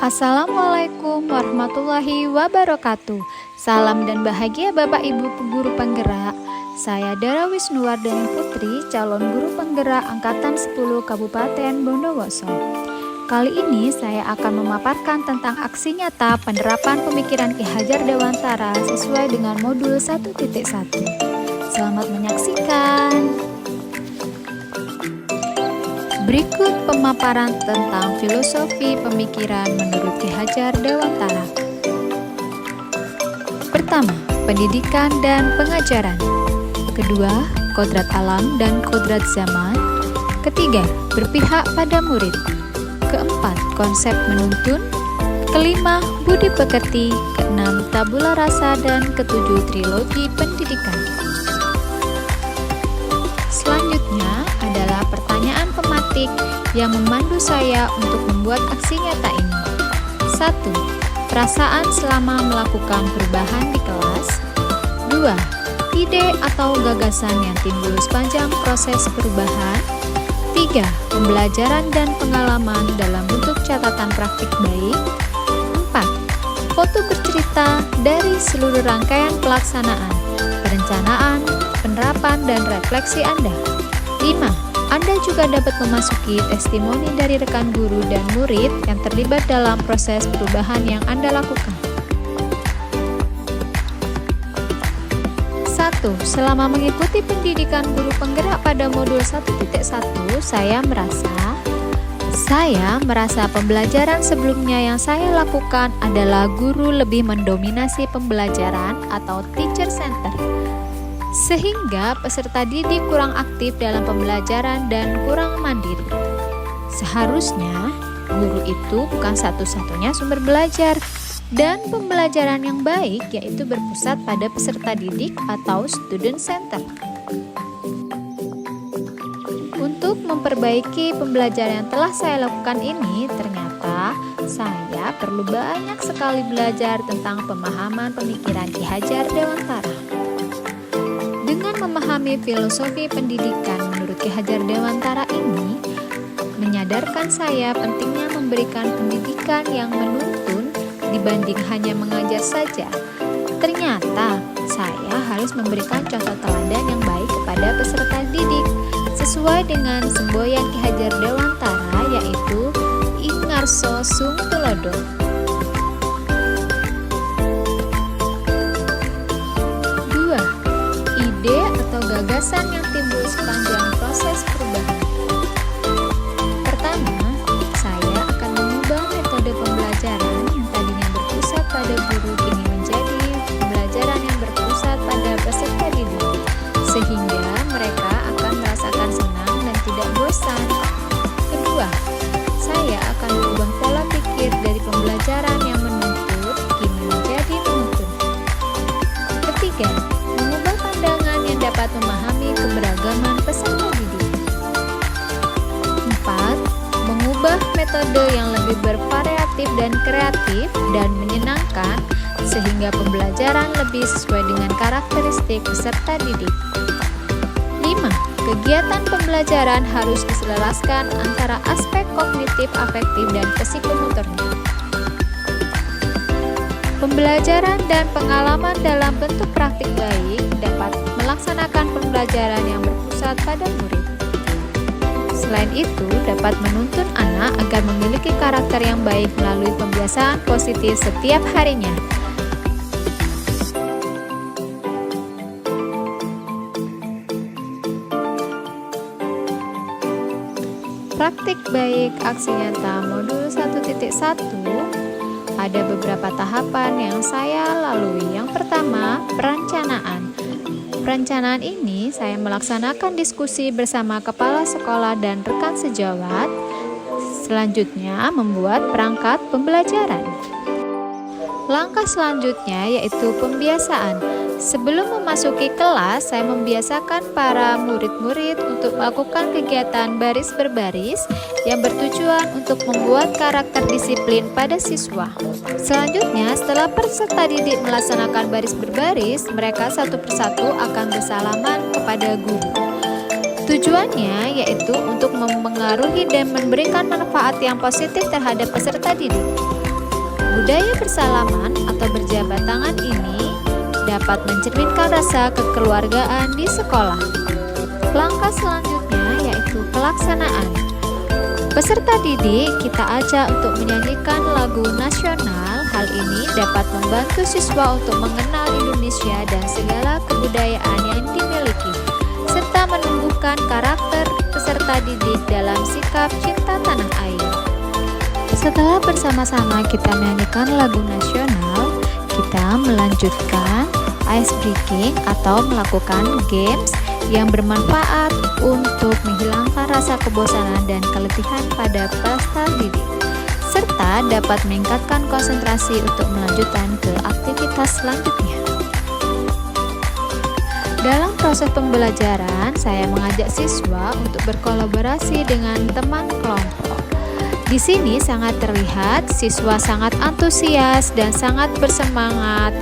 Assalamualaikum warahmatullahi wabarakatuh. Salam dan bahagia Bapak Ibu guru penggerak. Saya Dara Wisnuwardani Putri, calon guru penggerak Angkatan 10 Kabupaten Bondowoso. Kali ini saya akan memaparkan tentang aksi nyata penerapan pemikiran Ki Hajar Dewantara sesuai dengan modul 1.1. Selamat menyaksikan. Berikut pemaparan tentang filosofi pemikiran menurut Ki Hajar Dewantara. Pertama, pendidikan dan pengajaran. Kedua, kodrat alam dan kodrat zaman. Ketiga, berpihak pada murid. Keempat, konsep menuntun. Kelima, budi pekerti. Keenam, tabula rasa. Dan ketujuh, trilogi pendidikan. Selanjutnya adalah pertanyaan pematik yang memandu saya untuk membuat aksi nyata ini. 1. Perasaan selama melakukan perubahan di kelas. 2. Ide atau gagasan yang timbul sepanjang proses perubahan. 3. Pembelajaran dan pengalaman dalam bentuk catatan praktik baik. 4. Foto bercerita dari seluruh rangkaian pelaksanaan, perencanaan, penerapan, dan refleksi Anda. 5. Anda juga dapat memasuki testimoni dari rekan guru dan murid yang terlibat dalam proses perubahan yang Anda lakukan. 1. Selama mengikuti pendidikan guru penggerak pada modul 1.1, saya merasa pembelajaran sebelumnya yang saya lakukan adalah guru lebih mendominasi pembelajaran atau teacher center, sehingga peserta didik kurang aktif dalam pembelajaran dan kurang mandiri. Seharusnya guru itu bukan satu-satunya sumber belajar, dan pembelajaran yang baik yaitu berpusat pada peserta didik atau student center. Untuk memperbaiki pembelajaran yang telah saya lakukan ini, ternyata saya perlu banyak sekali belajar tentang pemahaman pemikiran Ki Hajar Dewantara. Dengan memahami filosofi pendidikan menurut Ki Hajar Dewantara ini, menyadarkan saya pentingnya memberikan pendidikan yang menuntun dibanding hanya mengajar saja. Ternyata saya harus memberikan contoh teladan yang baik kepada peserta didik sesuai dengan semboyan Ki Hajar Dewantara, yaitu Ingarso Sung Tulodo. Ide atau gagasan yang timbul sepanjang proses perubahan. Pertama, saya akan mengubah metode pembelajaran yang tadinya berpusat pada guru kini menjadi pembelajaran yang berpusat pada peserta didik, sehingga mereka akan merasakan senang dan tidak bosan. Kedua, saya akan mengubah pola pikir dari pembelajaran yang menuntut kini menjadi menuntun. Ketiga, dapat memahami keberagaman peserta didik. 4. Mengubah metode yang lebih bervariatif dan kreatif dan menyenangkan sehingga pembelajaran lebih sesuai dengan karakteristik peserta didik. 5. Kegiatan pembelajaran harus diselaraskan antara aspek kognitif, afektif, dan psikomotornya. Pembelajaran dan pengalaman dalam bentuk praktik baik dapat melaksanakan pembelajaran yang berpusat pada murid. Selain itu, dapat menuntun anak agar memiliki karakter yang baik melalui pembiasaan positif setiap harinya. Praktik baik aksi nyata modul 1.1. Ada beberapa tahapan yang saya lalui. Yang pertama, perencanaan. Perencanaan ini saya melaksanakan diskusi bersama kepala sekolah dan rekan sejawat. Selanjutnya, membuat perangkat pembelajaran. Langkah selanjutnya yaitu pembiasaan. Sebelum memasuki kelas, saya membiasakan para murid-murid untuk melakukan kegiatan baris berbaris yang bertujuan untuk membuat karakter disiplin pada siswa. Selanjutnya, setelah peserta didik melaksanakan baris berbaris, mereka satu persatu akan bersalaman kepada guru. Tujuannya yaitu untuk mempengaruhi dan memberikan manfaat yang positif terhadap peserta didik. Budaya bersalaman atau berjabat tangan ini dapat mencerminkan rasa kekeluargaan di sekolah. Langkah selanjutnya yaitu pelaksanaan. Peserta didik kita ajak untuk menyanyikan lagu nasional. Hal ini dapat membantu siswa untuk mengenal Indonesia dan segala kebudayaan yang dimiliki, serta menumbuhkan karakter peserta didik dalam sikap cinta tanah air. Setelah bersama-sama kita menyanyikan lagu nasional, kita melanjutkan ice breaking atau melakukan games yang bermanfaat untuk menghilangkan rasa kebosanan dan keletihan pada peserta didik, serta dapat meningkatkan konsentrasi untuk melanjutkan ke aktivitas selanjutnya. Dalam proses pembelajaran, saya mengajak siswa untuk berkolaborasi dengan teman kelompok. Di sini sangat terlihat siswa sangat antusias dan sangat bersemangat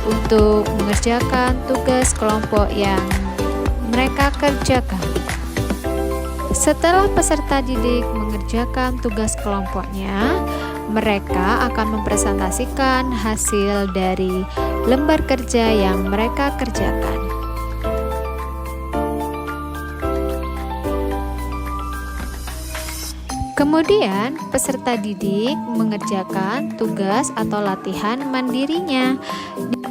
untuk mengerjakan tugas kelompok yang mereka kerjakan. Setelah peserta didik mengerjakan tugas kelompoknya, mereka akan mempresentasikan hasil dari lembar kerja yang mereka kerjakan. Kemudian, peserta didik mengerjakan tugas atau latihan mandirinya.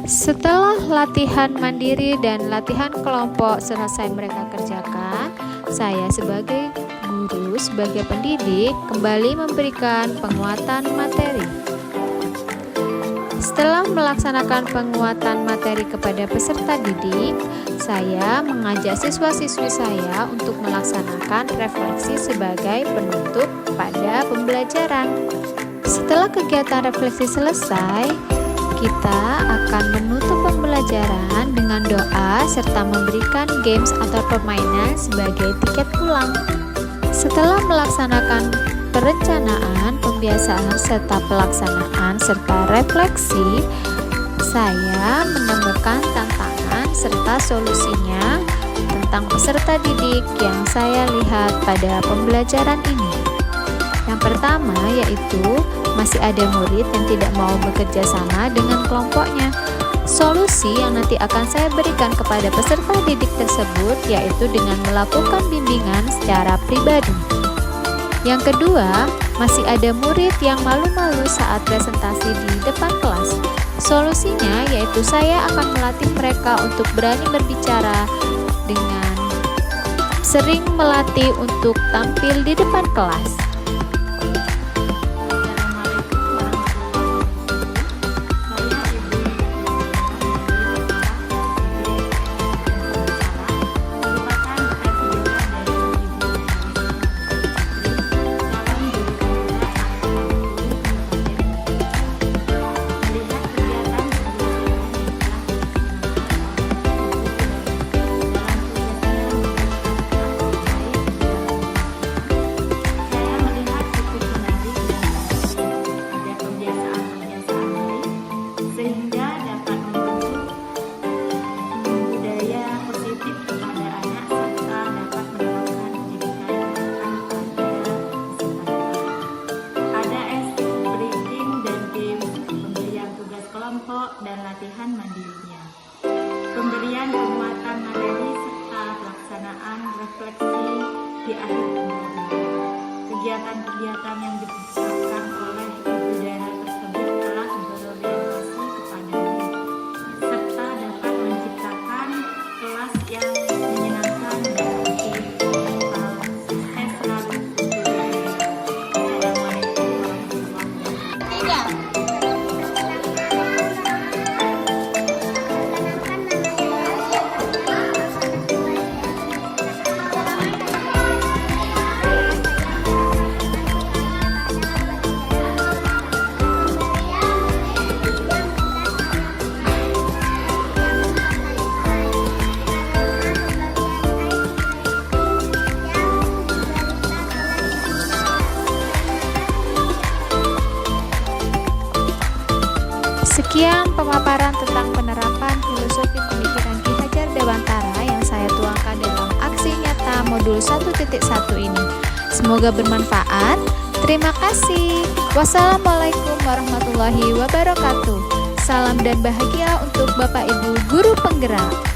Setelah latihan mandiri dan latihan kelompok selesai mereka kerjakan, saya sebagai guru, sebagai pendidik, kembali memberikan penguatan materi. Setelah melaksanakan penguatan materi kepada peserta didik, saya mengajak siswa-siswi saya untuk melaksanakan refleksi sebagai penutup pada pembelajaran. Setelah kegiatan refleksi selesai, kita akan menutup pembelajaran dengan doa serta memberikan games atau permainan sebagai tiket pulang. Setelah melaksanakan perencanaan, pembiasaan serta pelaksanaan serta refleksi, saya menemukan tantangan serta solusinya tentang peserta didik yang saya lihat pada pembelajaran ini. Yang pertama yaitu masih ada murid yang tidak mau bekerja sama dengan kelompoknya. Solusi yang nanti akan saya berikan kepada peserta didik tersebut yaitu dengan melakukan bimbingan secara pribadi. Yang kedua, masih ada murid yang malu-malu saat presentasi di depan kelas. Solusinya yaitu saya akan melatih mereka untuk berani berbicara dengan sering melatih untuk tampil di depan kelas. Dan latihan mandirinya, pemberian penguatan materi serta pelaksanaan refleksi di akhir pembelajaran. Kegiatan-kegiatan yang dipersiapkan oleh ibu daerah tersebut telah berorientasi kepada murid, serta dapat menciptakan kelas yang menyenangkan dan aktif. Saya selalu Assalamualaikum warahmatullahi wabarakatuh. Sekian pemaparan tentang penerapan filosofi pemikiran Ki Hajar Dewantara yang saya tuangkan dalam aksi nyata modul 1.1 ini. Semoga bermanfaat. Terima kasih. Wassalamualaikum warahmatullahi wabarakatuh. warahmatullahi wabarakatuh. Salam dan bahagia untuk Bapak Ibu guru penggerak.